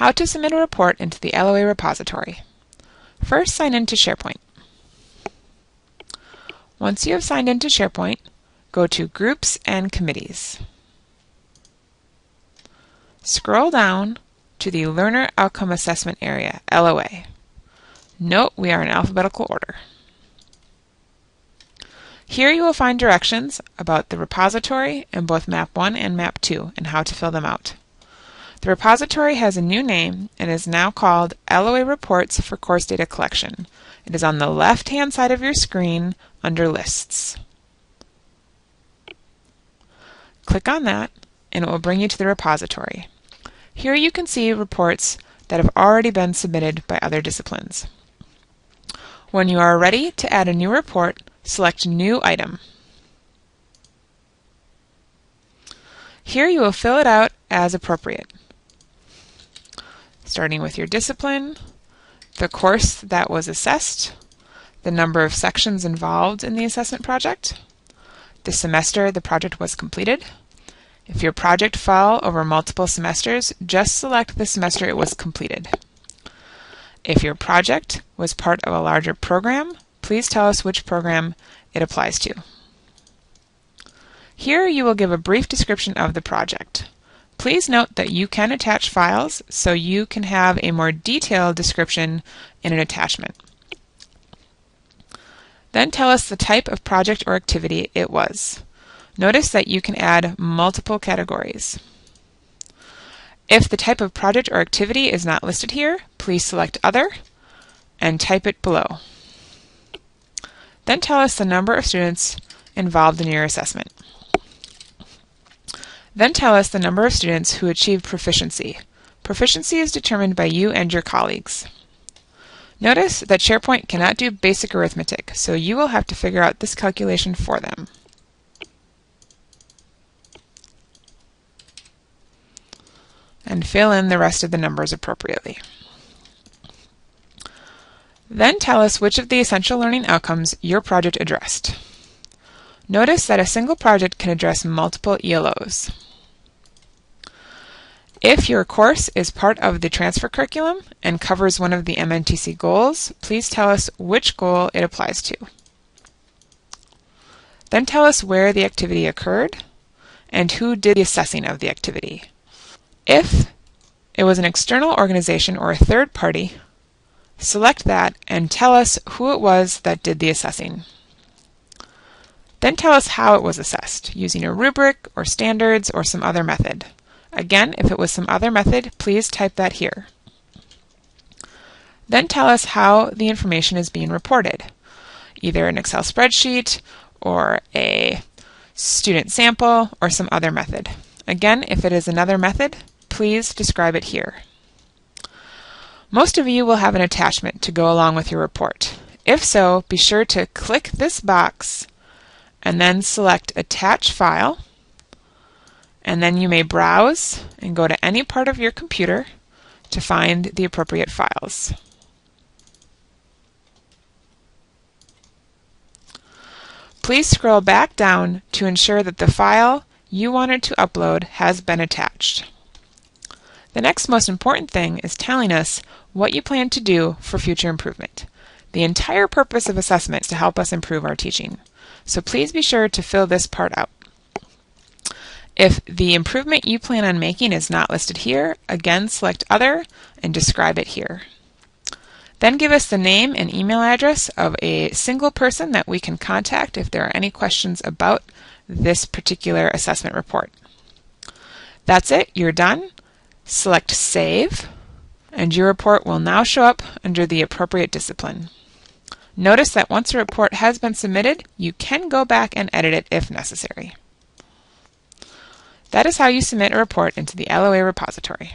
How to submit a report into the LOA repository. First, sign into SharePoint. Once you have signed into SharePoint, go to Groups and Committees. Scroll down to the Learner Outcome Assessment area, LOA. Note we are in alphabetical order. Here you will find directions about the repository in both Map 1 and Map 2 and how to fill them out. The repository has a new name and is now called LOA Reports for Course Data Collection. It is on the left-hand side of your screen under Lists. Click on that and it will bring you to the repository. Here you can see reports that have already been submitted by other disciplines. When you are ready to add a new report, select New Item. Here you will fill it out as appropriate, starting with your discipline, the course that was assessed, the number of sections involved in the assessment project, the semester the project was completed. If your project fell over multiple semesters, just select the semester it was completed. If your project was part of a larger program, please tell us which program it applies to. Here you will give a brief description of the project. Please note that you can attach files, so you can have a more detailed description in an attachment. Then tell us the type of project or activity it was. Notice that you can add multiple categories. If the type of project or activity is not listed here, please select Other and type it below. Then tell us the number of students involved in your assessment. Then tell us the number of students who achieved proficiency. Proficiency is determined by you and your colleagues. Notice that SharePoint cannot do basic arithmetic, so you will have to figure out this calculation for them. And fill in the rest of the numbers appropriately. Then tell us which of the essential learning outcomes your project addressed. Notice that a single project can address multiple ELOs. If your course is part of the transfer curriculum and covers one of the MNTC goals, please tell us which goal it applies to. Then tell us where the activity occurred and who did the assessing of the activity. If it was an external organization or a third party, select that and tell us who it was that did the assessing. Then tell us how it was assessed, using a rubric or standards or some other method. Again, if it was some other method, please type that here. Then tell us how the information is being reported, either an Excel spreadsheet or a student sample or some other method. Again, if it is another method, please describe it here. Most of you will have an attachment to go along with your report. If so, be sure to click this box and then select Attach File, and then you may browse and go to any part of your computer to find the appropriate files. Please scroll back down to ensure that the file you wanted to upload has been attached. The next most important thing is telling us what you plan to do for future improvement. The entire purpose of assessment is to help us improve our teaching, so please be sure to fill this part out. If the improvement you plan on making is not listed here, again select Other and describe it here. Then give us the name and email address of a single person that we can contact if there are any questions about this particular assessment report. That's it, you're done. Select Save, and your report will now show up under the appropriate discipline. Notice that once a report has been submitted, you can go back and edit it if necessary. That is how you submit a report into the LOA repository.